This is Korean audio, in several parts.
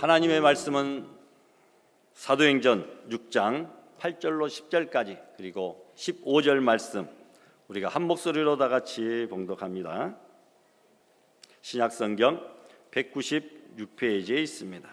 하나님의 말씀은 사도행전 6장 8절로 10절까지 그리고 15절 말씀 우리가 한 목소리로 다 같이 봉독합니다. 신약성경 196페이지에 있습니다.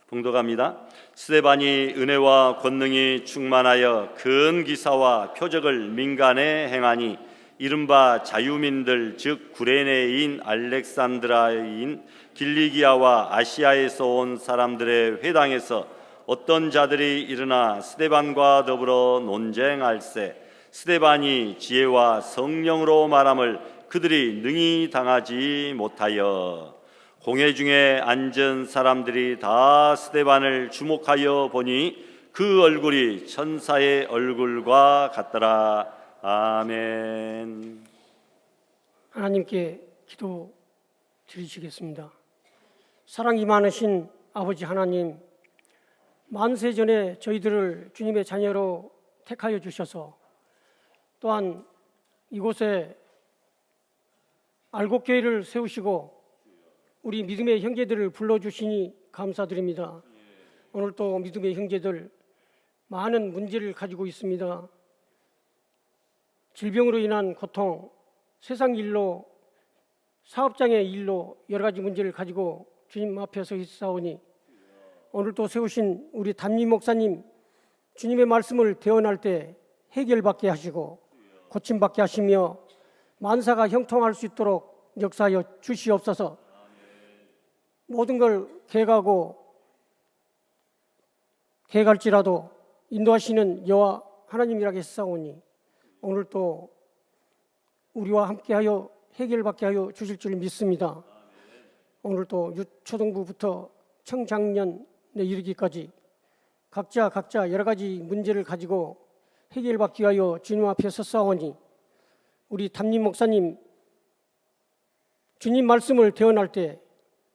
봉독합니다. 스데반이 은혜와 권능이 충만하여 큰 기사와 표적을 민간에 행하니 이른바 자유민들 즉 구레네인 알렉산드라인 길리기아와 아시아에서 온 사람들의 회당에서 어떤 자들이 일어나 스데반과 더불어 논쟁할세 스데반이 지혜와 성령으로 말함을 그들이 능히 당하지 못하여 공회 중에 앉은 사람들이 다 스데반을 주목하여 보니 그 얼굴이 천사의 얼굴과 같더라. 아멘. 하나님께 기도 드리시겠습니다. 사랑이 많으신 아버지 하나님, 만세 전에 저희들을 주님의 자녀로 택하여 주셔서 또한 이곳에 알곡교회를 세우시고 우리 믿음의 형제들을 불러주시니 감사드립니다. 오늘 또 믿음의 형제들 많은 문제를 가지고 있습니다. 질병으로 인한 고통, 세상 일로, 사업장의 일로 여러 가지 문제를 가지고 주님 앞에 서 있사오니 오늘 또 세우신 우리 담임 목사님 주님의 말씀을 대언할 때 해결받게 하시고 고침받게 하시며 만사가 형통할 수 있도록 역사하여 주시옵소서. 모든 걸 계획할지라도 인도하시는 여호와 하나님이라고 했사오니 오늘 또 우리와 함께하여 해결받게 하여 주실 줄 믿습니다. 오늘 또 유초등부부터 청장년에 이르기까지 각자 여러 가지 문제를 가지고 해결받기 위하여 주님 앞에 섰사오니 우리 담임 목사님 주님 말씀을 대언할 때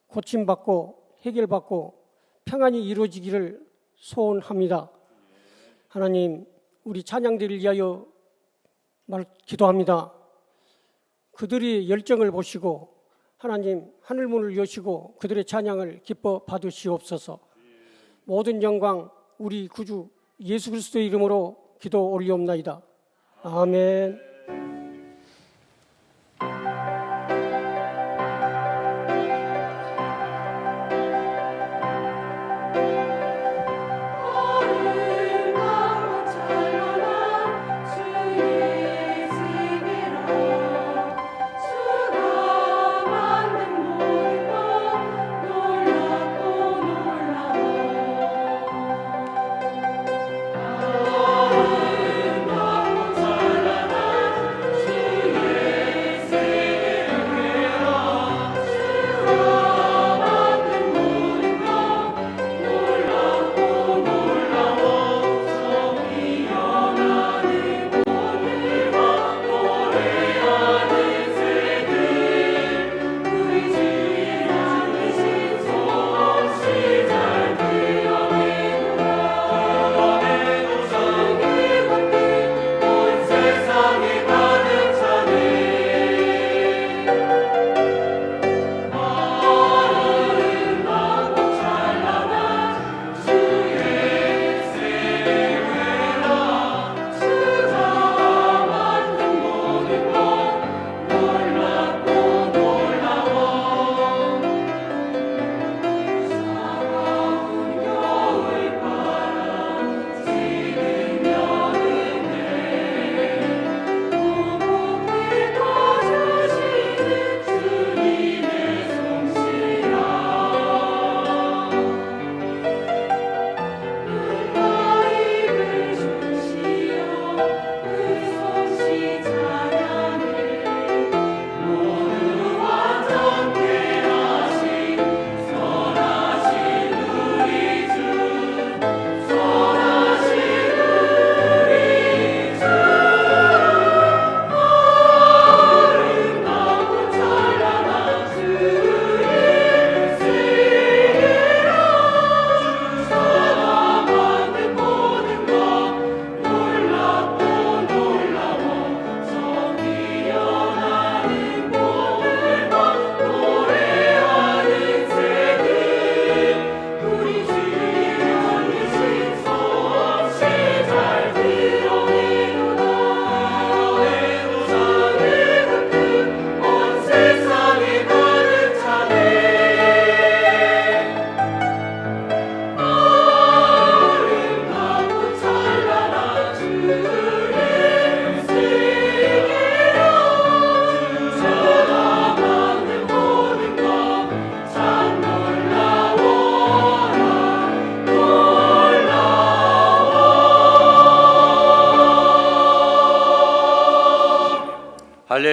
고침받고 해결받고 평안이 이루어지기를 소원합니다. 하나님, 우리 찬양들을 위하여 기도합니다. 그들이 열정을 보시고 하나님 하늘문을 여시고 그들의 찬양을 기뻐 받으시옵소서. 모든 영광 우리 구주 예수 그리스도의 이름으로 기도 올리옵나이다. 아멘.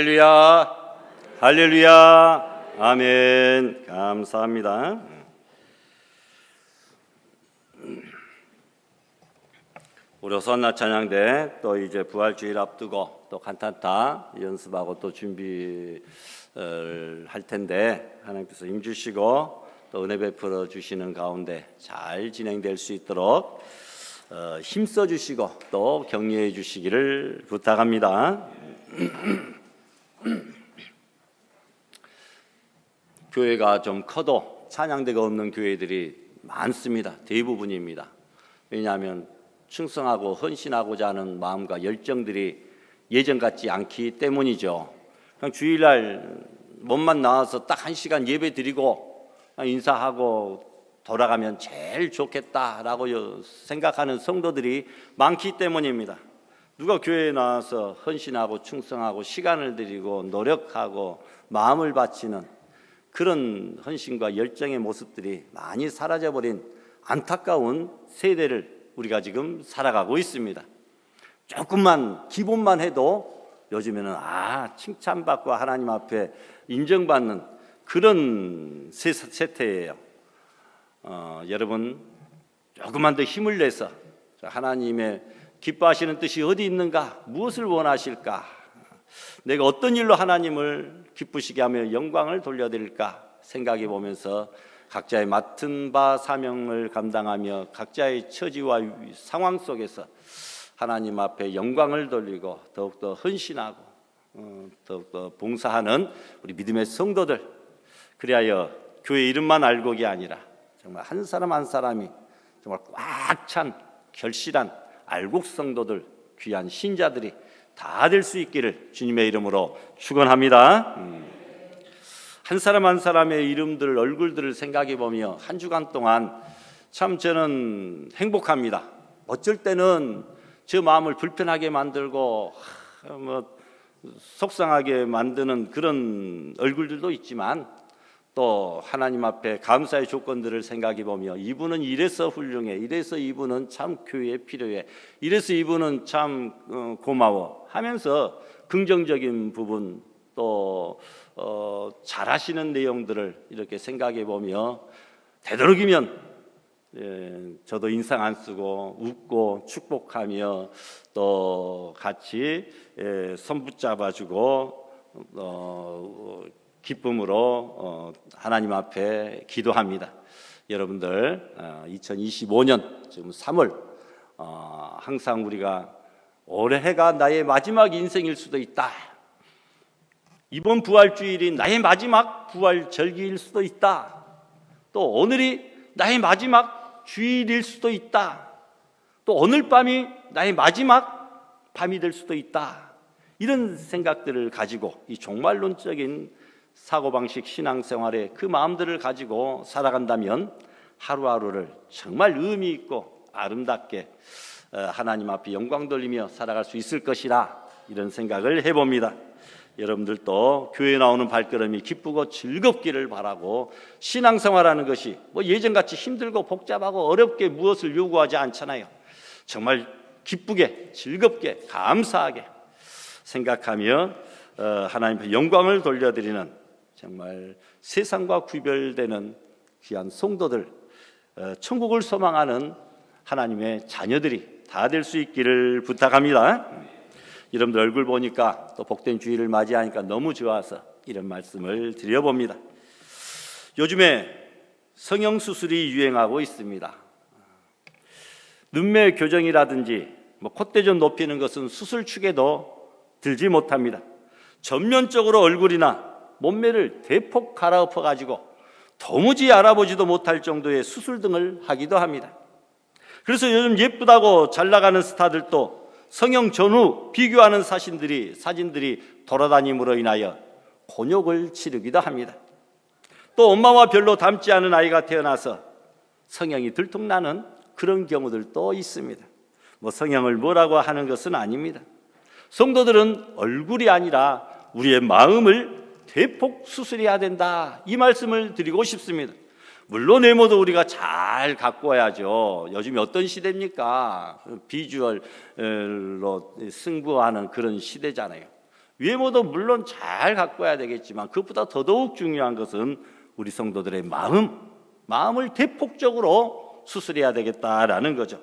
할렐루야, 할렐루야, 아멘. 감사합니다. 우리 호산나 찬양대 또 이제 부활주일 앞두고 또 간탄타 연습하고 또 준비를 할 텐데 하나님께서 힘주시고 또 은혜 베풀어 주시는 가운데 잘 진행될 수 있도록 힘써 주시고 또 격려해 주시기를 부탁합니다. 교회가 좀 커도 찬양대가 없는 교회들이 많습니다. 대부분입니다. 왜냐하면 충성하고 헌신하고자 하는 마음과 열정들이 예전 같지 않기 때문이죠. 그냥 주일날 몸만 나와서 딱 1시간 예배 드리고 인사하고 돌아가면 제일 좋겠다라고 생각하는 성도들이 많기 때문입니다. 누가 교회에 나와서 헌신하고 충성하고 시간을 들이고 노력하고 마음을 바치는 그런 헌신과 열정의 모습들이 많이 사라져버린 안타까운 세대를 우리가 지금 살아가고 있습니다. 조금만 기본만 해도 요즘에는 칭찬받고 하나님 앞에 인정받는 그런 세태예요. 여러분 조금만 더 힘을 내서 하나님의 기뻐하시는 뜻이 어디 있는가? 무엇을 원하실까? 내가 어떤 일로 하나님을 기쁘시게 하며 영광을 돌려드릴까? 생각해 보면서 각자의 맡은 바 사명을 감당하며 각자의 처지와 상황 속에서 하나님 앞에 영광을 돌리고 더욱더 헌신하고 더욱더 봉사하는 우리 믿음의 성도들, 그리하여 교회 이름만 알곡이 아니라 정말 한 사람 한 사람이 정말 꽉 찬 결실한 알곡 성도들, 귀한 신자들이 다 될 수 있기를 주님의 이름으로 축원합니다. 한 사람 한 사람의 이름들, 얼굴들을 생각해 보며 한 주간 동안 참 저는 행복합니다. 어쩔 때는 제 마음을 불편하게 만들고 속상하게 만드는 그런 얼굴들도 있지만 또 하나님 앞에 감사의 조건들을 생각해 보며 이분은 이래서 훌륭해, 이래서 이분은 참 교회에 필요해, 이래서 이분은 참 고마워 하면서 긍정적인 부분 또 잘하시는 내용들을 이렇게 생각해 보며 되도록이면 저도 인상 안 쓰고 웃고 축복하며 또 같이 손 붙잡아주고 기쁨으로 하나님 앞에 기도합니다. 여러분들 2025년 지금 3월 항상 우리가 올해가 나의 마지막 인생일 수도 있다. 이번 부활주일이 나의 마지막 부활절기일 수도 있다. 또 오늘이 나의 마지막 주일일 수도 있다. 또 오늘 밤이 나의 마지막 밤이 될 수도 있다. 이런 생각들을 가지고 이 종말론적인 사고방식 신앙생활에 그 마음들을 가지고 살아간다면 하루하루를 정말 의미 있고 아름답게 하나님 앞에 영광 돌리며 살아갈 수 있을 것이라 이런 생각을 해봅니다. 여러분들도 교회에 나오는 발걸음이 기쁘고 즐겁기를 바라고, 신앙생활하는 것이 예전같이 힘들고 복잡하고 어렵게 무엇을 요구하지 않잖아요. 정말 기쁘게 즐겁게 감사하게 생각하며 하나님께 영광을 돌려드리는 정말 세상과 구별되는 귀한 성도들, 천국을 소망하는 하나님의 자녀들이 다 될 수 있기를 부탁합니다. 여러분들 얼굴 보니까 또 복된 주일을 맞이하니까 너무 좋아서 이런 말씀을 드려봅니다. 요즘에 성형수술이 유행하고 있습니다. 눈매 교정이라든지 콧대 좀 높이는 것은 수술 축에도 들지 못합니다. 전면적으로 얼굴이나 몸매를 대폭 갈아엎어 가지고 도무지 알아보지도 못할 정도의 수술 등을 하기도 합니다. 그래서 요즘 예쁘다고 잘 나가는 스타들도 성형 전후 비교하는 사진들이 돌아다님으로 인하여 곤욕을 치르기도 합니다. 또 엄마와 별로 닮지 않은 아이가 태어나서 성형이 들통나는 그런 경우들도 있습니다. 성형을 뭐라고 하는 것은 아닙니다. 성도들은 얼굴이 아니라 우리의 마음을 대폭 수술해야 된다, 이 말씀을 드리고 싶습니다. 물론 외모도 우리가 잘 갖고 와야죠. 요즘이 어떤 시대입니까? 비주얼로 승부하는 그런 시대잖아요. 외모도 물론 잘 가꿔야 되겠지만 그것보다 더더욱 중요한 것은 우리 성도들의 마음을 대폭적으로 수술해야 되겠다라는 거죠.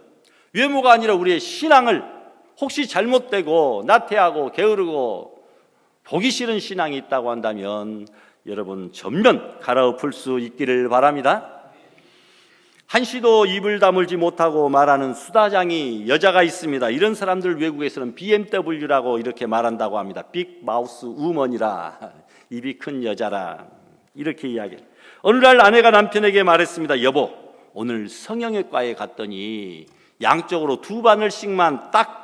외모가 아니라 우리의 신앙을 혹시 잘못되고 나태하고 게으르고 보기 싫은 신앙이 있다고 한다면 여러분 전면 갈아엎을 수 있기를 바랍니다. 한시도 입을 다물지 못하고 말하는 수다장이 여자가 있습니다. 이런 사람들 외국에서는 BMW라고 이렇게 말한다고 합니다. 빅 마우스 우먼이라, 입이 큰 여자라, 이렇게 이야기해요. 어느 날 아내가 남편에게 말했습니다. 여보, 오늘 성형외과에 갔더니 양쪽으로 2바늘씩만 딱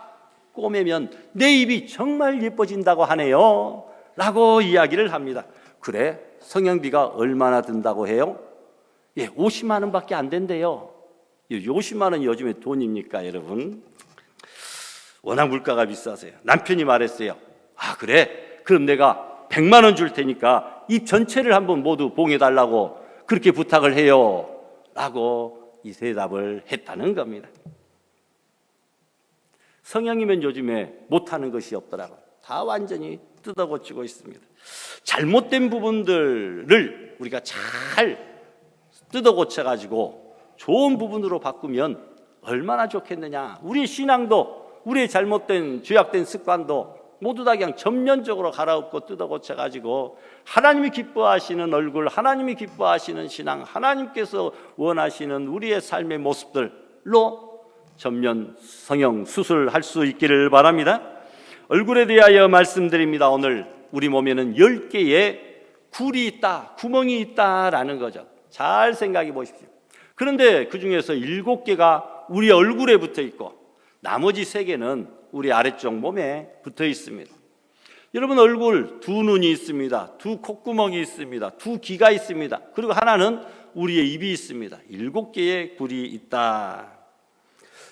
꼬매면 내 입이 정말 예뻐진다고 하네요 라고 이야기를 합니다. 그래? 성형비가 얼마나 든다고 해요? 50만 원밖에 안 된대요. 50만 원이 요즘에 돈입니까, 여러분? 워낙 물가가 비싸서요. 남편이 말했어요. 아, 그래? 그럼 내가 100만 원 줄 테니까 입 전체를 한번 모두 봉해달라고 그렇게 부탁을 해요 라고 이 대답을 했다는 겁니다. 성형이면 요즘에 못하는 것이 없더라고요. 다 완전히 뜯어고치고 있습니다. 잘못된 부분들을 우리가 잘 뜯어고쳐가지고 좋은 부분으로 바꾸면 얼마나 좋겠느냐. 우리의 신앙도, 우리의 잘못된 죄악된 습관도 모두 다 그냥 전면적으로 갈아엎고 뜯어고쳐가지고 하나님이 기뻐하시는 얼굴, 하나님이 기뻐하시는 신앙, 하나님께서 원하시는 우리의 삶의 모습들로 전면 성형 수술할 수 있기를 바랍니다. 얼굴에 대하여 말씀드립니다. 오늘 우리 몸에는 10개의 굴이 있다, 구멍이 있다라는 거죠. 잘 생각해 보십시오. 그런데 그 중에서 7개가 우리 얼굴에 붙어 있고 나머지 3개는 우리 아래쪽 몸에 붙어 있습니다. 여러분, 얼굴 2눈이 있습니다. 2 콧구멍이 있습니다. 2 귀가 있습니다. 그리고 하나는 우리의 입이 있습니다. 7개의 굴이 있다.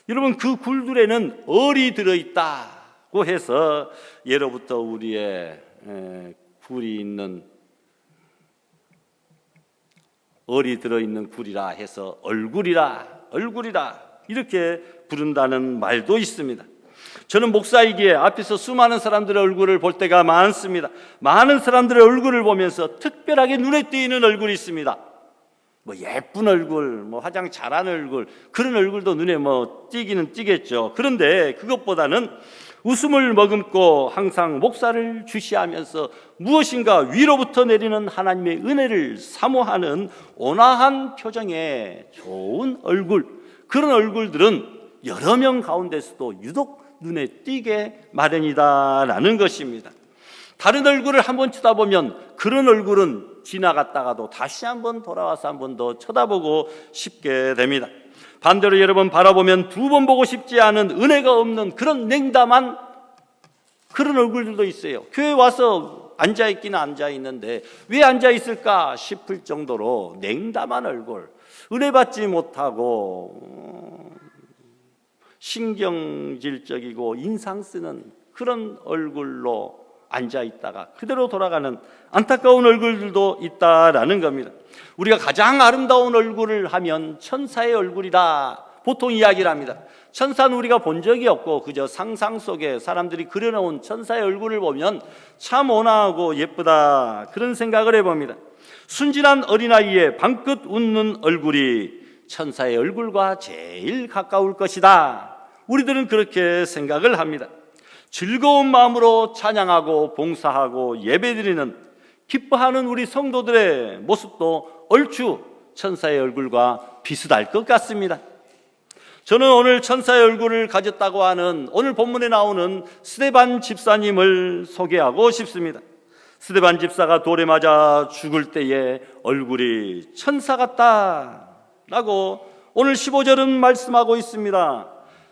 여러분, 그 굴들에는 얼이 들어있다고 해서 예로부터 우리의 굴이 있는, 얼이 들어있는 굴이라 해서 얼굴이라 이렇게 부른다는 말도 있습니다. 저는 목사이기에 앞에서 수많은 사람들의 얼굴을 볼 때가 많습니다. 많은 사람들의 얼굴을 보면서 특별하게 눈에 띄는 얼굴이 있습니다. 예쁜 얼굴, 화장 잘하는 얼굴, 그런 얼굴도 눈에 띄기는 띄겠죠. 그런데 그것보다는 웃음을 머금고 항상 목사를 주시하면서 무엇인가 위로부터 내리는 하나님의 은혜를 사모하는 온화한 표정의 좋은 얼굴, 그런 얼굴들은 여러 명 가운데서도 유독 눈에 띄게 마련이다라는 것입니다. 다른 얼굴을 한번 쳐다보면 그런 얼굴은 지나갔다가도 다시 한번 돌아와서 한 번 더 쳐다보고 싶게 됩니다. 반대로 여러분 바라보면 2번 보고 싶지 않은 은혜가 없는 그런 냉담한 그런 얼굴들도 있어요. 교회 와서 앉아있기는 앉아있는데 왜 앉아있을까 싶을 정도로 냉담한 얼굴, 은혜 받지 못하고 신경질적이고 인상 쓰는 그런 얼굴로 앉아있다가 그대로 돌아가는 안타까운 얼굴들도 있다라는 겁니다. 우리가 가장 아름다운 얼굴을 하면 천사의 얼굴이다 보통 이야기를 합니다. 천사는 우리가 본 적이 없고 그저 상상 속에 사람들이 그려놓은 천사의 얼굴을 보면 참 온화하고 예쁘다, 그런 생각을 해봅니다. 순진한 어린아이의 방긋 웃는 얼굴이 천사의 얼굴과 제일 가까울 것이다, 우리들은 그렇게 생각을 합니다. 즐거운 마음으로 찬양하고 봉사하고 예배드리는, 기뻐하는 우리 성도들의 모습도 얼추 천사의 얼굴과 비슷할 것 같습니다. 저는 오늘 천사의 얼굴을 가졌다고 하는 오늘 본문에 나오는 스데반 집사님을 소개하고 싶습니다. 스데반 집사가 돌에 맞아 죽을 때에 얼굴이 천사 같다라고 오늘 15절은 말씀하고 있습니다.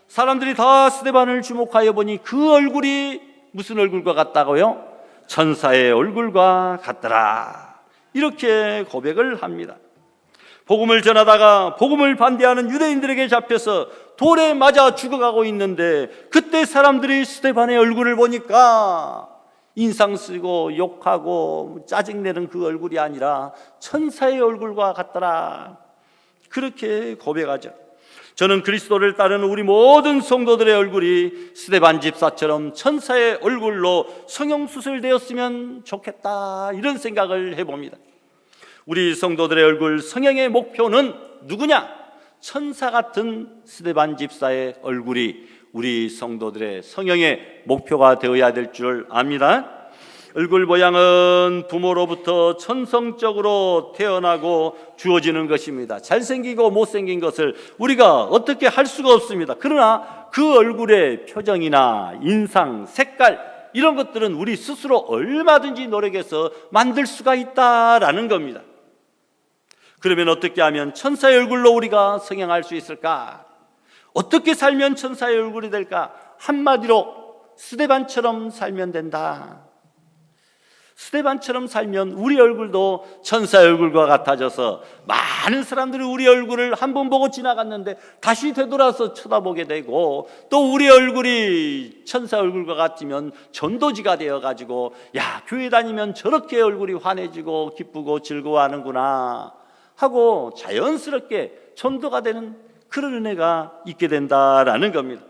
사람들이 다 스데반을 주목하여 보니 그 얼굴이 무슨 얼굴과 같다고요? 천사의 얼굴과 같더라, 이렇게 고백을 합니다. 복음을 전하다가 복음을 반대하는 유대인들에게 잡혀서 돌에 맞아 죽어가고 있는데 그때 사람들이 스데반의 얼굴을 보니까 인상 쓰고 욕하고 짜증내는 그 얼굴이 아니라 천사의 얼굴과 같더라, 그렇게 고백하죠. 저는 그리스도를 따르는 우리 모든 성도들의 얼굴이 스데반 집사처럼 천사의 얼굴로 성형수술되었으면 좋겠다, 이런 생각을 해봅니다. 우리 성도들의 얼굴 성형의 목표는 누구냐? 천사 같은 스데반 집사의 얼굴이 우리 성도들의 성형의 목표가 되어야 될 줄 압니다. 얼굴 모양은 부모로부터 천성적으로 태어나고 주어지는 것입니다. 잘생기고 못생긴 것을 우리가 어떻게 할 수가 없습니다. 그러나 그 얼굴의 표정이나 인상, 색깔, 이런 것들은 우리 스스로 얼마든지 노력해서 만들 수가 있다라는 겁니다. 그러면 어떻게 하면 천사의 얼굴로 우리가 성형할 수 있을까? 어떻게 살면 천사의 얼굴이 될까? 한마디로 스데반처럼 살면 된다. 스데반처럼 살면 우리 얼굴도 천사의 얼굴과 같아져서 많은 사람들이 우리 얼굴을 한 번 보고 지나갔는데 다시 되돌아서 쳐다보게 되고, 또 우리 얼굴이 천사 얼굴과 같으면 전도지가 되어가지고 야, 교회 다니면 저렇게 얼굴이 환해지고 기쁘고 즐거워하는구나 하고 자연스럽게 전도가 되는 그런 은혜가 있게 된다라는 겁니다.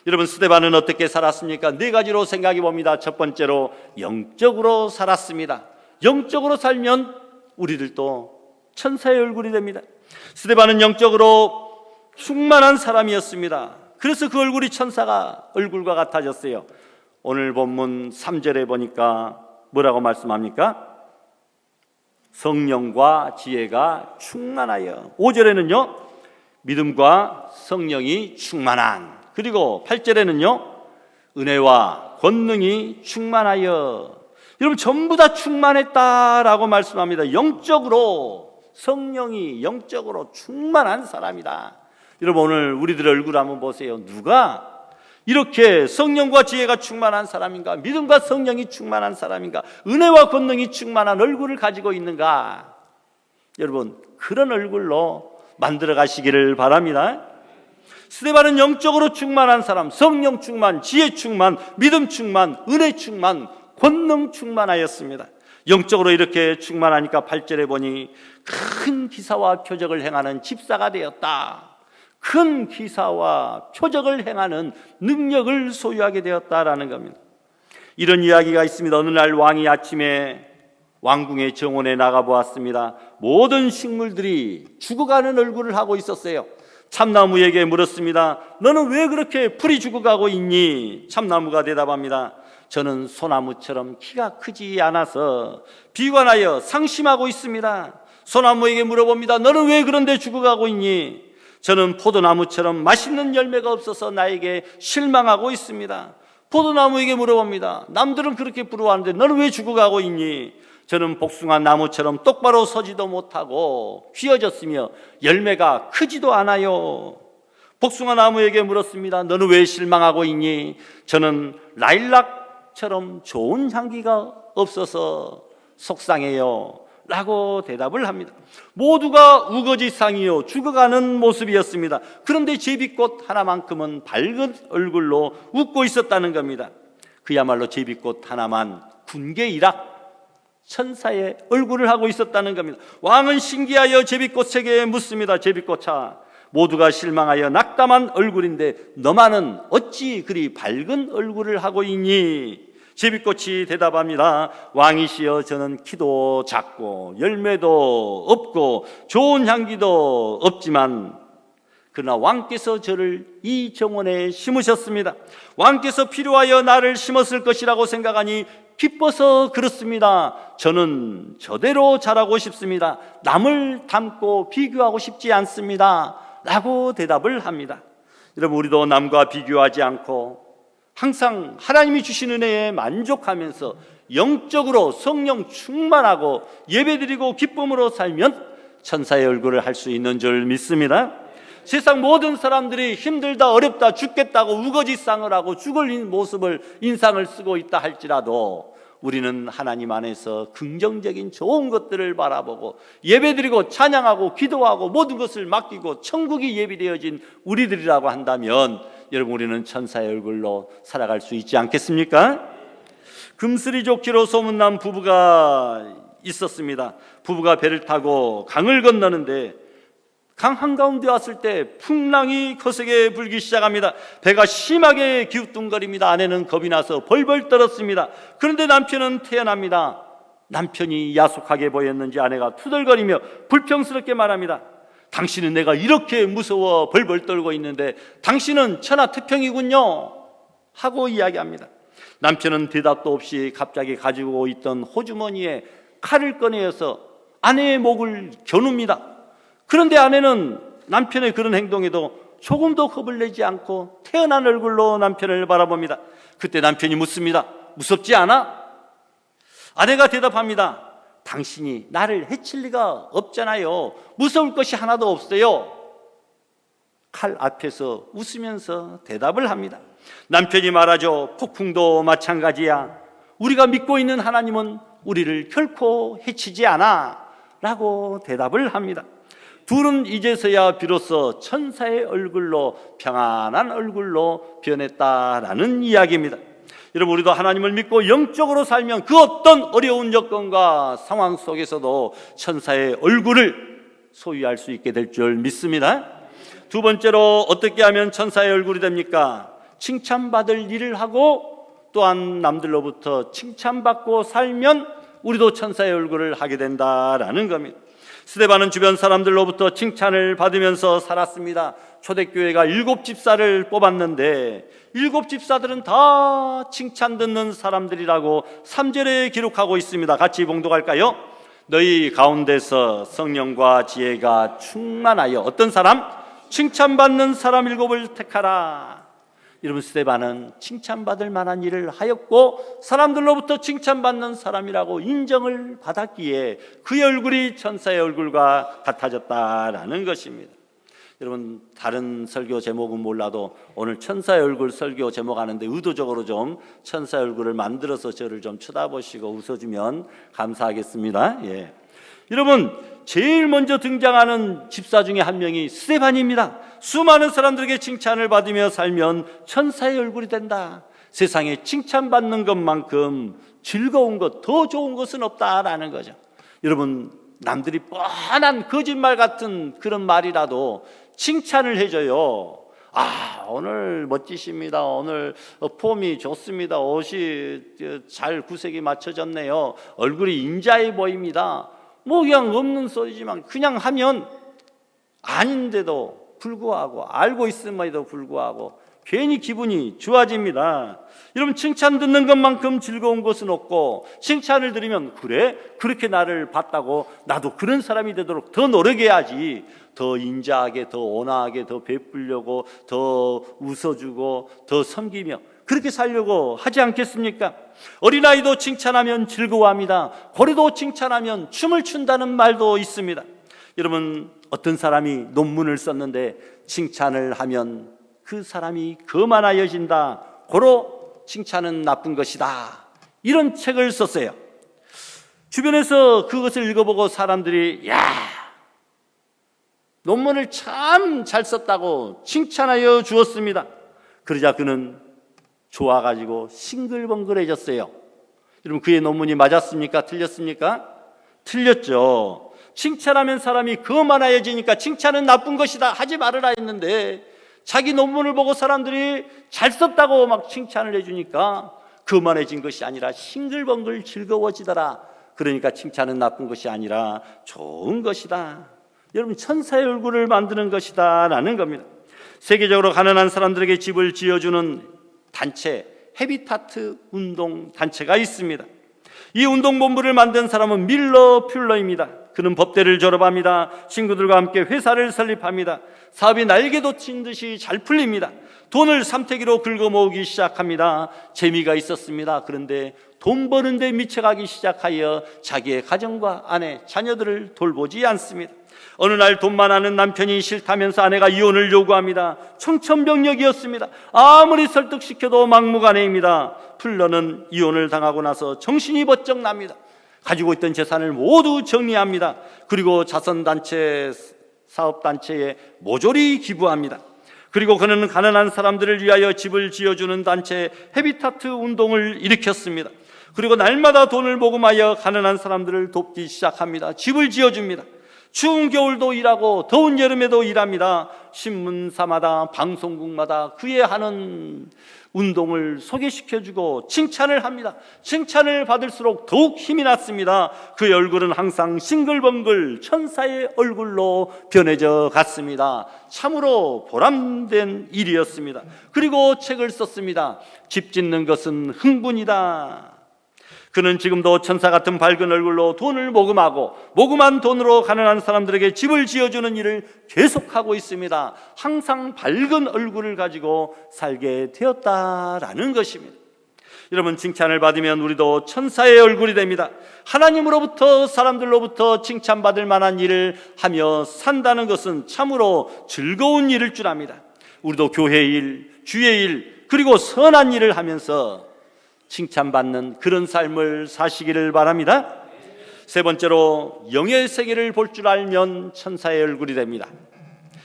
여러분, 스데반은 어떻게 살았습니까? 네 가지로 생각해 봅니다. 첫 번째로 영적으로 살았습니다. 영적으로 살면 우리들도 천사의 얼굴이 됩니다. 스데반은 영적으로 충만한 사람이었습니다. 그래서 그 얼굴이 천사가 얼굴과 같아졌어요. 오늘 본문 3절에 보니까 뭐라고 말씀합니까? 성령과 지혜가 충만하여. 5절에는요, 믿음과 성령이 충만한. 그리고 8절에는요, 은혜와 권능이 충만하여. 여러분, 전부 다 충만했다라고 말씀합니다. 영적으로, 성령이 영적으로 충만한 사람이다. 여러분, 오늘 우리들의 얼굴 한번 보세요. 누가 이렇게 성령과 지혜가 충만한 사람인가? 믿음과 성령이 충만한 사람인가? 은혜와 권능이 충만한 얼굴을 가지고 있는가? 여러분, 그런 얼굴로 만들어 가시기를 바랍니다. 스데반은 영적으로 충만한 사람, 성령 충만, 지혜 충만, 믿음 충만, 은혜 충만, 권능 충만하였습니다. 영적으로 이렇게 충만하니까 8절에 보니 큰 기사와 표적을 행하는 집사가 되었다. 큰 기사와 표적을 행하는 능력을 소유하게 되었다라는 겁니다. 이런 이야기가 있습니다. 어느 날 왕이 아침에 왕궁의 정원에 나가보았습니다. 모든 식물들이 죽어가는 얼굴을 하고 있었어요. 참나무에게 물었습니다. 너는 왜 그렇게 풀이 죽어가고 있니? 참나무가 대답합니다. 저는 소나무처럼 키가 크지 않아서 비관하여 상심하고 있습니다. 소나무에게 물어봅니다. 너는 왜 그런데 죽어가고 있니? 저는 포도나무처럼 맛있는 열매가 없어서 나에게 실망하고 있습니다. 포도나무에게 물어봅니다. 남들은 그렇게 부러워하는데 너는 왜 죽어가고 있니? 저는 복숭아 나무처럼 똑바로 서지도 못하고 휘어졌으며 열매가 크지도 않아요. 복숭아 나무에게 물었습니다. 너는 왜 실망하고 있니? 저는 라일락처럼 좋은 향기가 없어서 속상해요 라고 대답을 합니다. 모두가 우거지상이요 죽어가는 모습이었습니다. 그런데 제비꽃 하나만큼은 밝은 얼굴로 웃고 있었다는 겁니다. 그야말로 제비꽃 하나만 군계일학 천사의 얼굴을 하고 있었다는 겁니다. 왕은 신기하여 제비꽃에게 묻습니다. 제비꽃아, 모두가 실망하여 낙담한 얼굴인데 너만은 어찌 그리 밝은 얼굴을 하고 있니? 제비꽃이 대답합니다. 왕이시여, 저는 키도 작고 열매도 없고 좋은 향기도 없지만 그러나 왕께서 저를 이 정원에 심으셨습니다. 왕께서 필요하여 나를 심었을 것이라고 생각하니 기뻐서 그렇습니다. 저는 저대로 자라고 싶습니다. 남을 닮고 비교하고 싶지 않습니다 라고 대답을 합니다. 여러분, 우리도 남과 비교하지 않고 항상 하나님이 주신 은혜에 만족하면서 영적으로 성령 충만하고 예배드리고 기쁨으로 살면 천사의 얼굴을 할 수 있는 줄 믿습니다. 세상 모든 사람들이 힘들다, 어렵다, 죽겠다고 우거지상을 하고 죽을 모습을 인상을 쓰고 있다 할지라도 우리는 하나님 안에서 긍정적인 좋은 것들을 바라보고 예배드리고 찬양하고 기도하고 모든 것을 맡기고 천국이 예비되어진 우리들이라고 한다면 여러분, 우리는 천사의 얼굴로 살아갈 수 있지 않겠습니까? 금슬이 좋기로 소문난 부부가 있었습니다. 부부가 배를 타고 강을 건너는데 강 한가운데 왔을 때 풍랑이 거세게 불기 시작합니다. 배가 심하게 기우뚱거립니다. 아내는 겁이 나서 벌벌 떨었습니다. 그런데 남편은 태어납니다. 남편이 야속하게 보였는지 아내가 투덜거리며 불평스럽게 말합니다. 당신은 내가 이렇게 무서워 벌벌 떨고 있는데 당신은 천하태평이군요 하고 이야기합니다. 남편은 대답도 없이 갑자기 가지고 있던 호주머니에 칼을 꺼내어서 아내의 목을 겨눕니다. 그런데 아내는 남편의 그런 행동에도 조금도 겁을 내지 않고 태연한 얼굴로 남편을 바라봅니다. 그때 남편이 묻습니다. 무섭지 않아? 아내가 대답합니다. 당신이 나를 해칠 리가 없잖아요. 무서울 것이 하나도 없어요. 칼 앞에서 웃으면서 대답을 합니다. 남편이 말하죠. 폭풍도 마찬가지야. 우리가 믿고 있는 하나님은 우리를 결코 해치지 않아 라고 대답을 합니다. 둘은 이제서야 비로소 천사의 얼굴로 평안한 얼굴로 변했다라는 이야기입니다. 여러분, 우리도 하나님을 믿고 영적으로 살면 그 어떤 어려운 여건과 상황 속에서도 천사의 얼굴을 소유할 수 있게 될 줄 믿습니다. 두 번째로 어떻게 하면 천사의 얼굴이 됩니까? 칭찬받을 일을 하고 또한 남들로부터 칭찬받고 살면 우리도 천사의 얼굴을 하게 된다라는 겁니다. 스데반은 주변 사람들로부터 칭찬을 받으면서 살았습니다. 초대교회가 7집사를 뽑았는데 7집사들은 다 칭찬 듣는 사람들이라고 3절에 기록하고 있습니다. 같이 봉독할까요? 너희 가운데서 성령과 지혜가 충만하여 어떤 사람? 칭찬받는 사람 7을 택하라. 여러분, 스데반은 칭찬받을 만한 일을 하였고 사람들로부터 칭찬받는 사람이라고 인정을 받았기에 그의 얼굴이 천사의 얼굴과 같아졌다라는 것입니다. 여러분, 다른 설교 제목은 몰라도 오늘 천사의 얼굴 설교 제목하는데 의도적으로 좀 천사의 얼굴을 만들어서 저를 좀 쳐다보시고 웃어주면 감사하겠습니다. 예. 여러분, 제일 먼저 등장하는 집사 중에 한 명이 스데반입니다. 수많은 사람들에게 칭찬을 받으며 살면 천사의 얼굴이 된다. 세상에 칭찬받는 것만큼 즐거운 것, 더 좋은 것은 없다라는 거죠. 여러분, 남들이 뻔한 거짓말 같은 그런 말이라도 칭찬을 해줘요. 아, 오늘 멋지십니다. 오늘 폼이 좋습니다. 옷이 잘 구색이 맞춰졌네요. 얼굴이 인자해 보입니다. 뭐 그냥 없는 소리지만 그냥 하면 아닌데도 불구하고 알고 있음에도 불구하고 괜히 기분이 좋아집니다. 여러분, 칭찬 듣는 것만큼 즐거운 것은 없고 칭찬을 들으면 그래? 그렇게 나를 봤다고 나도 그런 사람이 되도록 더 노력해야지. 더 인자하게, 더 온화하게, 더 베풀려고, 더 웃어주고, 더 섬기며 그렇게 살려고 하지 않겠습니까? 어린아이도 칭찬하면 즐거워합니다. 고래도 칭찬하면 춤을 춘다는 말도 있습니다. 여러분, 어떤 사람이 논문을 썼는데 칭찬을 하면 그 사람이 거만하여진다. 고로 칭찬은 나쁜 것이다. 이런 책을 썼어요. 주변에서 그것을 읽어보고 사람들이 야, 논문을 참 잘 썼다고 칭찬하여 주었습니다. 그러자 그는 좋아가지고 싱글벙글해졌어요. 여러분, 그의 논문이 맞았습니까? 틀렸습니까? 틀렸죠. 칭찬하면 사람이 거만해지니까 칭찬은 나쁜 것이다 하지 말으라 했는데 자기 논문을 보고 사람들이 잘 썼다고 막 칭찬을 해주니까 거만해진 것이 아니라 싱글벙글 즐거워지더라. 그러니까 칭찬은 나쁜 것이 아니라 좋은 것이다. 여러분, 천사의 얼굴을 만드는 것이다 라는 겁니다. 세계적으로 가난한 사람들에게 집을 지어주는 단체, 헤비타트 운동 단체가 있습니다. 이 운동본부를 만든 사람은 밀러 퓰러입니다. 그는 법대를 졸업합니다. 친구들과 함께 회사를 설립합니다. 사업이 날개도 친 듯이 잘 풀립니다. 돈을 삼태기로 긁어 모으기 시작합니다. 재미가 있었습니다. 그런데 돈 버는데 미쳐가기 시작하여 자기의 가정과 아내, 자녀들을 돌보지 않습니다. 어느 날 돈만 아는 남편이 싫다면서 아내가 이혼을 요구합니다. 청천벽력이었습니다. 아무리 설득시켜도 막무가내입니다. 플러는 이혼을 당하고 나서 정신이 번쩍 납니다. 가지고 있던 재산을 모두 정리합니다. 그리고 자선단체, 사업단체에 모조리 기부합니다. 그리고 그는 가난한 사람들을 위하여 집을 지어주는 단체 헤비타트 운동을 일으켰습니다. 그리고 날마다 돈을 모금하여 가난한 사람들을 돕기 시작합니다. 집을 지어줍니다. 추운 겨울도 일하고 더운 여름에도 일합니다. 신문사마다 방송국마다 그의 하는 운동을 소개시켜주고 칭찬을 합니다. 칭찬을 받을수록 더욱 힘이 났습니다. 그의 얼굴은 항상 싱글벙글 천사의 얼굴로 변해져 갔습니다. 참으로 보람된 일이었습니다. 그리고 책을 썼습니다. 집 짓는 것은 흥분이다. 그는 지금도 천사 같은 밝은 얼굴로 돈을 모금하고 모금한 돈으로 가난한 사람들에게 집을 지어주는 일을 계속하고 있습니다. 항상 밝은 얼굴을 가지고 살게 되었다라는 것입니다. 여러분, 칭찬을 받으면 우리도 천사의 얼굴이 됩니다. 하나님으로부터 사람들로부터 칭찬받을 만한 일을 하며 산다는 것은 참으로 즐거운 일일 줄 압니다. 우리도 교회 일, 주의 일, 그리고 선한 일을 하면서 칭찬받는 그런 삶을 사시기를 바랍니다. 세 번째로, 영의 세계를 볼 줄 알면 천사의 얼굴이 됩니다.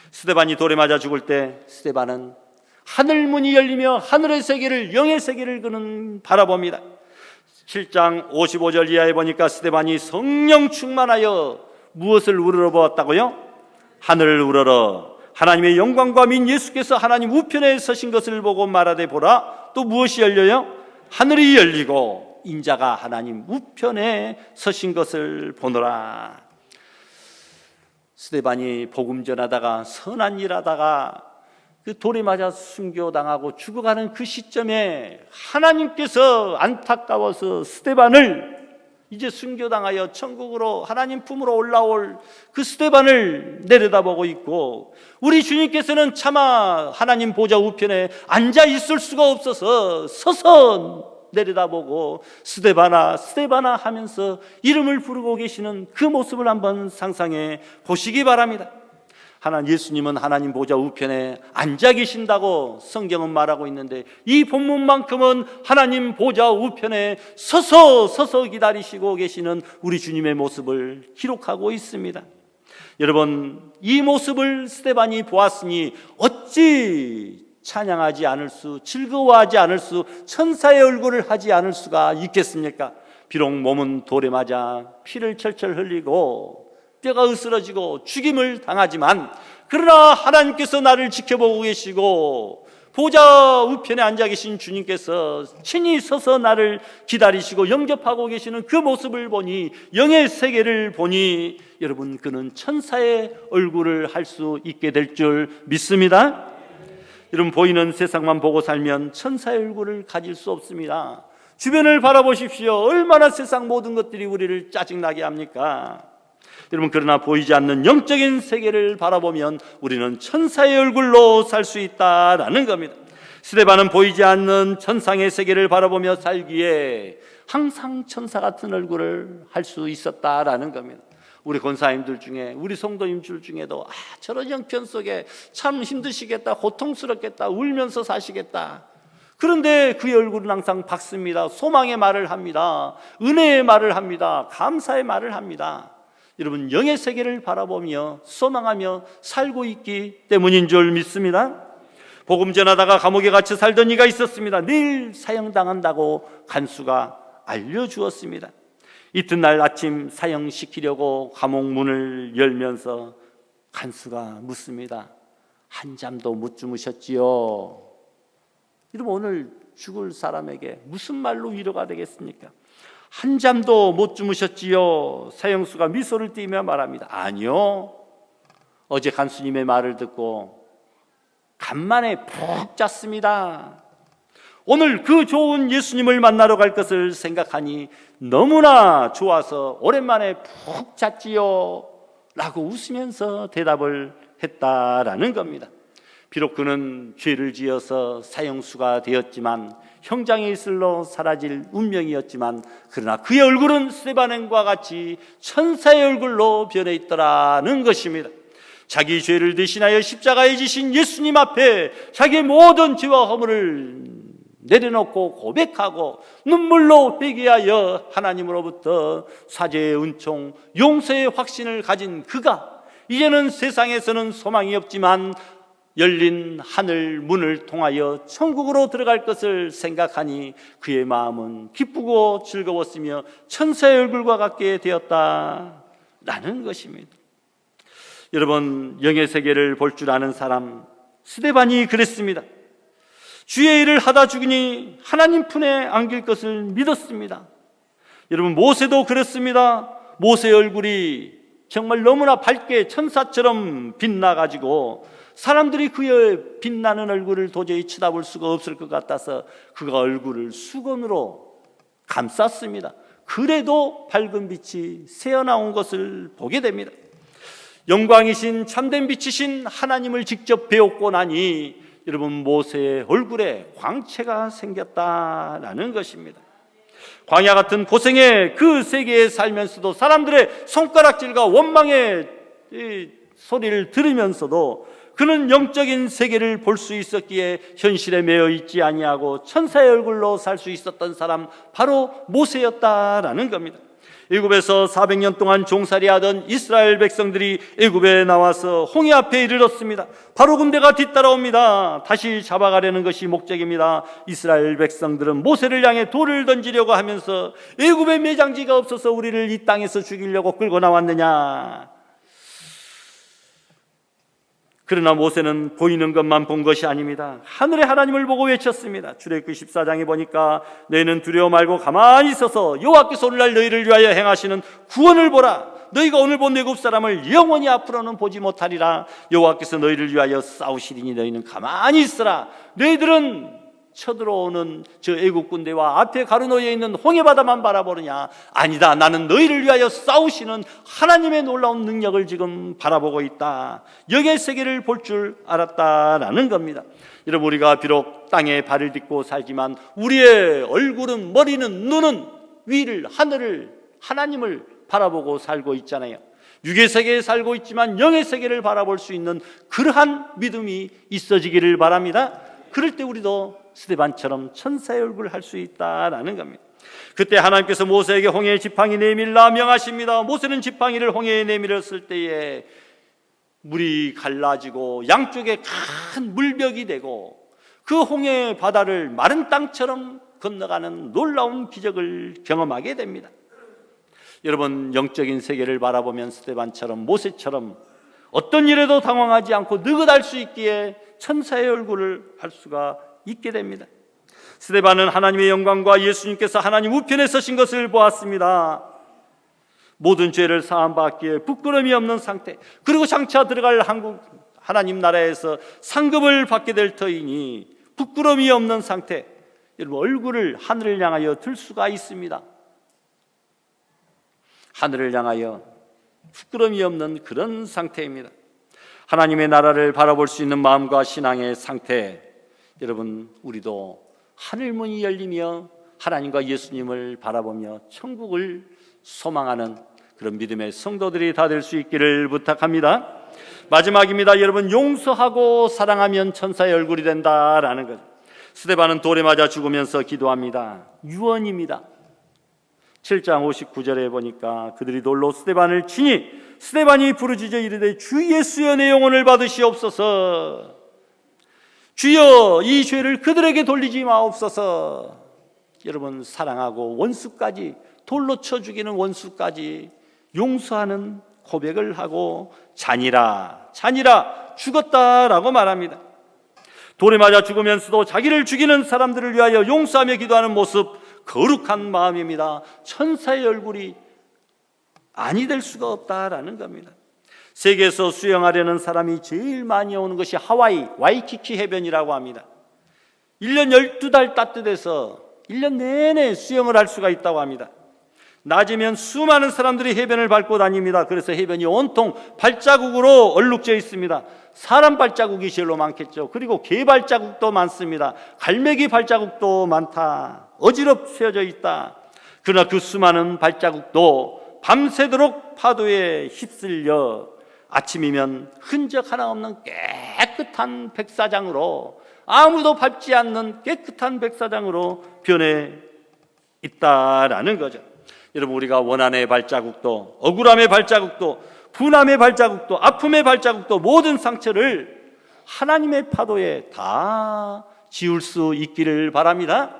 스데반이 돌에 맞아 죽을 때 스데반은 하늘 문이 열리며 하늘의 세계를, 영의 세계를 그는 바라봅니다. 7장 55절 이하에 보니까 스데반이 성령 충만하여 무엇을 우러러보았다고요? 하늘을 우러러 하나님의 영광과 민 예수께서 하나님 우편에 서신 것을 보고 말하되 보라. 또 무엇이 열려요? 하늘이 열리고 인자가 하나님 우편에 서신 것을 보노라. 스데반이 복음 전하다가 선한 일 하다가 그 돌에 맞아 순교당하고 죽어가는 그 시점에 하나님께서 안타까워서 스데반을 이제 순교당하여 천국으로 하나님 품으로 올라올 그 스데반을 내려다보고 있고, 우리 주님께서는 차마 하나님 보좌 우편에 앉아 있을 수가 없어서 서서 내려다보고 스데반아 스데반아 하면서 이름을 부르고 계시는 그 모습을 한번 상상해 보시기 바랍니다. 예수님은 하나님 보좌 우편에 앉아 계신다고 성경은 말하고 있는데, 이 본문만큼은 하나님 보좌 우편에 서서 기다리시고 계시는 우리 주님의 모습을 기록하고 있습니다. 여러분, 이 모습을 스데반이 보았으니 어찌 찬양하지 않을 수, 즐거워하지 않을 수, 천사의 얼굴을 하지 않을 수가 있겠습니까? 비록 몸은 돌에 맞아 피를 철철 흘리고 뼈가 으스러지고 죽임을 당하지만, 그러나 하나님께서 나를 지켜보고 계시고 보좌 우편에 앉아 계신 주님께서 친히 서서 나를 기다리시고 영접하고 계시는 그 모습을 보니, 영의 세계를 보니 여러분, 그는 천사의 얼굴을 할 수 있게 될 줄 믿습니다. 여러분, 보이는 세상만 보고 살면 천사의 얼굴을 가질 수 없습니다. 주변을 바라보십시오. 얼마나 세상 모든 것들이 우리를 짜증나게 합니까? 여러분, 그러나 보이지 않는 영적인 세계를 바라보면 우리는 천사의 얼굴로 살 수 있다라는 겁니다. 스데반은 보이지 않는 천상의 세계를 바라보며 살기에 항상 천사 같은 얼굴을 할 수 있었다라는 겁니다. 우리 권사님들 중에, 우리 성도님들 중에도 저런 형편 속에 참 힘드시겠다, 고통스럽겠다, 울면서 사시겠다. 그런데 그의 얼굴은 항상 밝습니다. 소망의 말을 합니다. 은혜의 말을 합니다. 감사의 말을 합니다. 여러분, 영의 세계를 바라보며 소망하며 살고 있기 때문인 줄 믿습니다. 복음 전하다가 감옥에 갇혀 살던 이가 있었습니다. 내일 사형당한다고 간수가 알려주었습니다. 이튿날 아침 사형시키려고 감옥 문을 열면서 간수가 묻습니다. 한 잠도 못 주무셨지요? 여러분, 오늘 죽을 사람에게 무슨 말로 위로가 되겠습니까? 한 잠도 못 주무셨지요? 사형수가 미소를 띠며 말합니다. 아니요, 어제 간수님의 말을 듣고 간만에 푹 잤습니다. 오늘 그 좋은 예수님을 만나러 갈 것을 생각하니 너무나 좋아서 오랜만에 푹 잤지요 라고 웃으면서 대답을 했다라는 겁니다. 비록 그는 죄를 지어서 사형수가 되었지만, 형장에 있을로 사라질 운명이었지만, 그러나 그의 얼굴은 스데반과 같이 천사의 얼굴로 변해 있더라는 것입니다. 자기 죄를 대신하여 십자가에 지신 예수님 앞에 자기의 모든 죄와 허물을 내려놓고 고백하고 눈물로 회개하여 하나님으로부터 사죄의 은총, 용서의 확신을 가진 그가 이제는 세상에서는 소망이 없지만 열린 하늘 문을 통하여 천국으로 들어갈 것을 생각하니 그의 마음은 기쁘고 즐거웠으며 천사의 얼굴과 같게 되었다라는 것입니다. 여러분, 영의 세계를 볼 줄 아는 사람 스데반이 그랬습니다. 주의 일을 하다 죽으니 하나님 품에 안길 것을 믿었습니다. 여러분, 모세도 그랬습니다. 모세의 얼굴이 정말 너무나 밝게 천사처럼 빛나가지고 사람들이 그의 빛나는 얼굴을 도저히 쳐다볼 수가 없을 것 같아서 그가 얼굴을 수건으로 감쌌습니다. 그래도 밝은 빛이 새어나온 것을 보게 됩니다. 영광이신 참된 빛이신 하나님을 직접 배웠고 나니 여러분, 모세의 얼굴에 광채가 생겼다라는 것입니다. 광야 같은 고생의 그 세계에 살면서도 사람들의 손가락질과 원망의 소리를 들으면서도 그는 영적인 세계를 볼 수 있었기에 현실에 매여 있지 아니하고 천사의 얼굴로 살 수 있었던 사람, 바로 모세였다라는 겁니다. 애굽에서 400년 동안 종살이하던 이스라엘 백성들이 애굽에 나와서 홍해 앞에 이르렀습니다. 바로 군대가 뒤따라옵니다. 다시 잡아가려는 것이 목적입니다. 이스라엘 백성들은 모세를 향해 돌을 던지려고 하면서 애굽에 매장지가 없어서 우리를 이 땅에서 죽이려고 끌고 나왔느냐. 그러나 모세는 보이는 것만 본 것이 아닙니다. 하늘의 하나님을 보고 외쳤습니다. 출애굽기 14장에 보니까 너희는 두려워 말고 가만히 있어서 여호와께서 오늘날 너희를 위하여 행하시는 구원을 보라. 너희가 오늘 본 애굽 사람을 영원히 앞으로는 보지 못하리라. 여호와께서 너희를 위하여 싸우시리니 너희는 가만히 있으라. 너희들은 쳐들어오는 저 애국 군대와 앞에 가로놓여 있는 홍해바다만 바라보느냐? 아니다, 나는 너희를 위하여 싸우시는 하나님의 놀라운 능력을 지금 바라보고 있다. 영의 세계를 볼 줄 알았다라는 겁니다. 여러분, 우리가 비록 땅에 발을 딛고 살지만 우리의 얼굴은, 머리는, 눈은 위를, 하늘을, 하나님을 바라보고 살고 있잖아요. 육의 세계에 살고 있지만 영의 세계를 바라볼 수 있는 그러한 믿음이 있어지기를 바랍니다. 그럴 때 우리도 스데반처럼 천사의 얼굴을 할 수 있다라는 겁니다. 그때 하나님께서 모세에게 홍해의 지팡이 내밀라 명하십니다. 모세는 지팡이를 홍해에 내밀었을 때에 물이 갈라지고 양쪽에 큰 물벽이 되고 그 홍해 바다를 마른 땅처럼 건너가는 놀라운 기적을 경험하게 됩니다. 여러분, 영적인 세계를 바라보면 스데반처럼, 모세처럼 어떤 일에도 당황하지 않고 느긋할 수 있기에 천사의 얼굴을 할 수가 있게 됩니다. 스데반은 하나님의 영광과 예수님께서 하나님 우편에 서신 것을 보았습니다. 모든 죄를 사함받기에 부끄러움이 없는 상태, 그리고 장차 들어갈 한국 하나님 나라에서 상급을 받게 될 터이니 부끄러움이 없는 상태. 여러분, 얼굴을 하늘을 향하여 들 수가 있습니다. 하늘을 향하여 부끄러움이 없는 그런 상태입니다. 하나님의 나라를 바라볼 수 있는 마음과 신앙의 상태, 여러분, 우리도 하늘문이 열리며 하나님과 예수님을 바라보며 천국을 소망하는 그런 믿음의 성도들이 다 될 수 있기를 부탁합니다. 마지막입니다. 여러분, 용서하고 사랑하면 천사의 얼굴이 된다라는 거죠. 스데반은 돌에 맞아 죽으면서 기도합니다. 유언입니다. 7장 59절에 보니까 그들이 돌로 스데반을 치니 스데반이 부르짖어 이르되 주 예수여 내 영혼을 받으시옵소서. 주여, 이 죄를 그들에게 돌리지 마옵소서. 여러분, 사랑하고 원수까지, 돌로 쳐 죽이는 원수까지 용서하는 고백을 하고 잔이라 죽었다라고 말합니다. 돌에 맞아 죽으면서도 자기를 죽이는 사람들을 위하여 용서하며 기도하는 모습, 거룩한 마음입니다. 천사의 얼굴이 아니 될 수가 없다라는 겁니다. 세계에서 수영하려는 사람이 제일 많이 오는 것이 하와이 와이키키 해변이라고 합니다. 1년 12달 따뜻해서 1년 내내 수영을 할 수가 있다고 합니다. 낮이면 수많은 사람들이 해변을 밟고 다닙니다. 그래서 해변이 온통 발자국으로 얼룩져 있습니다. 사람 발자국이 제일로 많겠죠. 그리고 개 발자국도 많습니다. 갈매기 발자국도 많다. 어지럽혀져 있다. 그러나 그 수많은 발자국도 밤새도록 파도에 휩쓸려 아침이면 흔적 하나 없는 깨끗한 백사장으로, 아무도 밟지 않는 깨끗한 백사장으로 변해 있다라는 거죠. 여러분, 우리가 원한의 발자국도, 억울함의 발자국도, 분함의 발자국도, 아픔의 발자국도, 모든 상처를 하나님의 파도에 다 지울 수 있기를 바랍니다.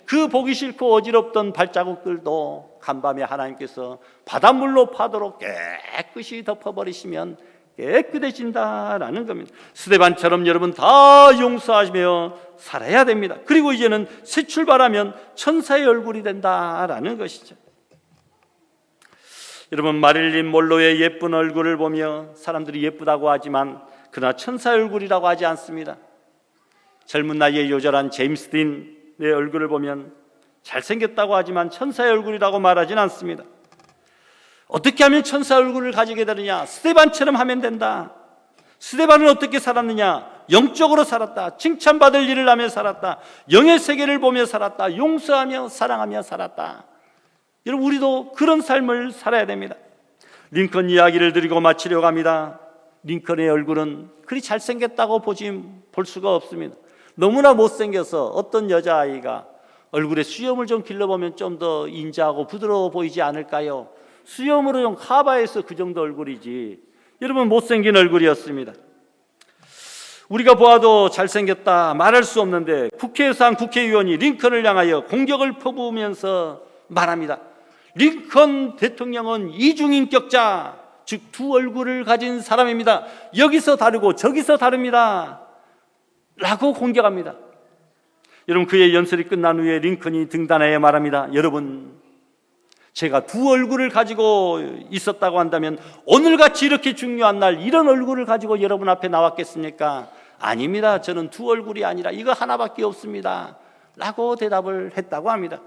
그 보기 싫고 어지럽던 발자국들도 간밤에 하나님께서 바닷물로 파도로 깨끗이 덮어버리시면 깨끗해진다라는 겁니다. 스데반처럼 여러분 다 용서하시며 살아야 됩니다. 그리고 이제는 새 출발하면 천사의 얼굴이 된다라는 것이죠. 여러분, 마릴린 몰로의 예쁜 얼굴을 보며 사람들이 예쁘다고 하지만 그러나 천사의 얼굴이라고 하지 않습니다. 젊은 나이에 요절한 제임스 딘의 얼굴을 보면 잘생겼다고 하지만 천사의 얼굴이라고 말하진 않습니다. 어떻게 하면 천사 얼굴을 가지게 되느냐? 스데반처럼 하면 된다. 스데반은 어떻게 살았느냐? 영적으로 살았다. 칭찬받을 일을 하며 살았다. 영의 세계를 보며 살았다. 용서하며 사랑하며 살았다. 여러분, 우리도 그런 삶을 살아야 됩니다. 링컨 이야기를 드리고 마치려고 합니다. 링컨의 얼굴은 그리 잘생겼다고 볼 수가 없습니다. 너무나 못생겨서 어떤 여자아이가 얼굴에 수염을 좀 길러보면 좀 더 인자하고 부드러워 보이지 않을까요? 수염으로 좀 커버해서 그 정도 얼굴이지. 여러분, 못생긴 얼굴이었습니다. 우리가 보아도 잘생겼다 말할 수 없는데 국회에서 한 국회의원이 링컨을 향하여 공격을 퍼부으면서 말합니다. 링컨 대통령은 이중인격자, 즉 두 얼굴을 가진 사람입니다. 여기서 다르고 저기서 다릅니다 라고 공격합니다. 여러분, 그의 연설이 끝난 후에 링컨이 등단하여 말합니다. 여러분, 제가 두 얼굴을 가지고 있었다고 한다면 오늘같이 이렇게 중요한 날 이런 얼굴을 가지고 여러분 앞에 나왔겠습니까? 아닙니다. 저는 두 얼굴이 아니라 이거 하나밖에 없습니다 라고 대답을 했다고 합니다.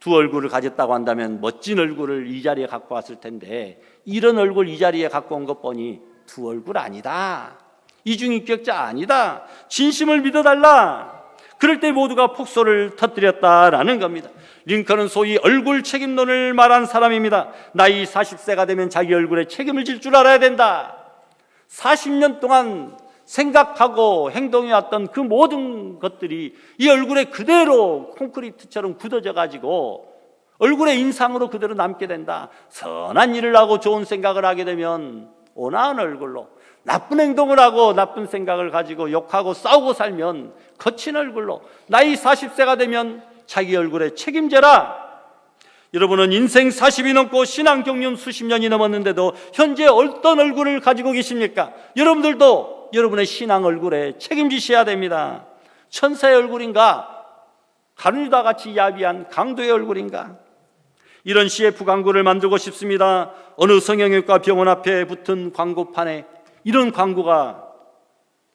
두 얼굴을 가졌다고 한다면 멋진 얼굴을 이 자리에 갖고 왔을 텐데 이런 얼굴 이 자리에 갖고 온 것 보니 두 얼굴 아니다. 이중인격자 아니다. 진심을 믿어달라. 그럴 때 모두가 폭소를 터뜨렸다라는 겁니다. 링컨은 소위 얼굴 책임론을 말한 사람입니다. 나이 40세가 되면 자기 얼굴에 책임을 질 줄 알아야 된다. 40년 동안 생각하고 행동해왔던 그 모든 것들이 이 얼굴에 그대로 콘크리트처럼 굳어져 가지고 얼굴의 인상으로 그대로 남게 된다. 선한 일을 하고 좋은 생각을 하게 되면 온화한 얼굴로, 나쁜 행동을 하고 나쁜 생각을 가지고 욕하고 싸우고 살면 거친 얼굴로, 나이 40세가 되면 자기 얼굴에 책임져라. 여러분은 인생 40이 넘고 신앙 경륜 수십 년이 넘었는데도 현재 어떤 얼굴을 가지고 계십니까? 여러분들도 여러분의 신앙 얼굴에 책임지셔야 됩니다. 천사의 얼굴인가? 가룟유다 같이 야비한 강도의 얼굴인가? 이런 CF 광고를 만들고 싶습니다. 어느 성형외과 병원 앞에 붙은 광고판에 이런 광고가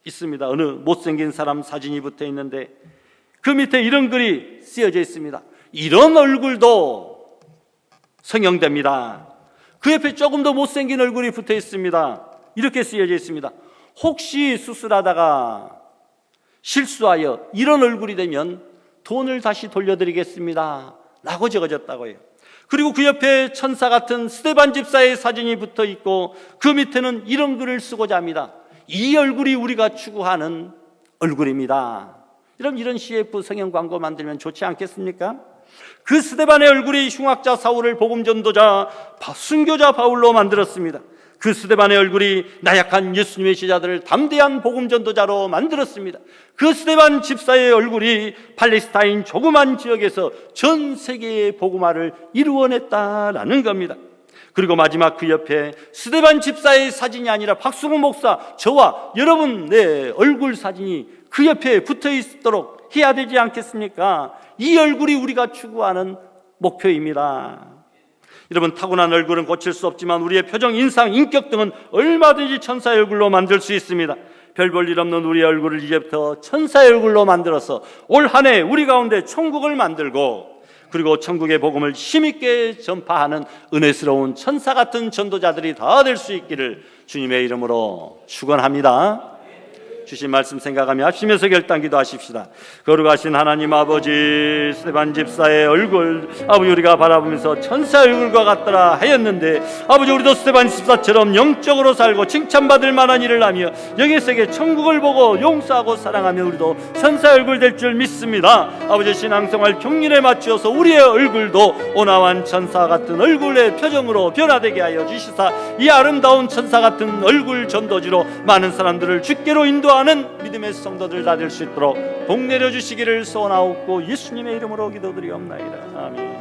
있습니다. 어느 못생긴 사람 사진이 붙어 있는데 그 밑에 이런 글이 쓰여져 있습니다. 이런 얼굴도 성형됩니다. 그 옆에 조금 더 못생긴 얼굴이 붙어 있습니다. 이렇게 쓰여져 있습니다. 혹시 수술하다가 실수하여 이런 얼굴이 되면 돈을 다시 돌려드리겠습니다 라고 적어졌다고 해요. 그리고 그 옆에 천사 같은 스데반 집사의 사진이 붙어 있고 그 밑에는 이런 글을 쓰고자 합니다. 이 얼굴이 우리가 추구하는 얼굴입니다. 이런 CF 성형 광고 만들면 좋지 않겠습니까? 그 스데반의 얼굴이 흉악자 사울을 복음전도자, 순교자 바울로 만들었습니다. 그 스데반의 얼굴이 나약한 예수님의 제자들을 담대한 복음전도자로 만들었습니다. 그 스데반 집사의 얼굴이 팔레스타인 조그만 지역에서 전 세계의 복음화를 이루어냈다라는 겁니다. 그리고 마지막 그 옆에 스데반 집사의 사진이 아니라 박수근 목사, 저와 여러분의 얼굴 사진이 그 옆에 붙어 있도록 해야 되지 않겠습니까? 이 얼굴이 우리가 추구하는 목표입니다. 여러분, 타고난 얼굴은 고칠 수 없지만 우리의 표정, 인상, 인격 등은 얼마든지 천사의 얼굴로 만들 수 있습니다. 별 볼 일 없는 우리의 얼굴을 이제부터 천사의 얼굴로 만들어서 올 한 해 우리 가운데 천국을 만들고, 그리고 천국의 복음을 힘있게 전파하는 은혜스러운 천사 같은 전도자들이 다 될 수 있기를 주님의 이름으로 축원합니다. 주신 말씀 생각하며 합심해서 결단 기도하십시다. 거룩하신 하나님 아버지, 스데반 집사의 얼굴 아버지 우리가 바라보면서 천사의 얼굴과 같더라 하였는데, 아버지 우리도 스데반 집사처럼 영적으로 살고 칭찬받을 만한 일을 하며 영의 세계 천국을 보고 용서하고 사랑하며 우리도 천사의 얼굴 될 줄 믿습니다. 아버지, 신앙생활 경륜에 맞추어서 우리의 얼굴도 온화한 천사 같은 얼굴의 표정으로 변화되게 하여 주시사 이 아름다운 천사 같은 얼굴 전도지로 많은 사람들을 주께로 인도하는 믿음의 성도들 다 될 수 있도록 복 내려 주시기를 소원하옵고 예수님의 이름으로 기도드리옵나이다. 아멘.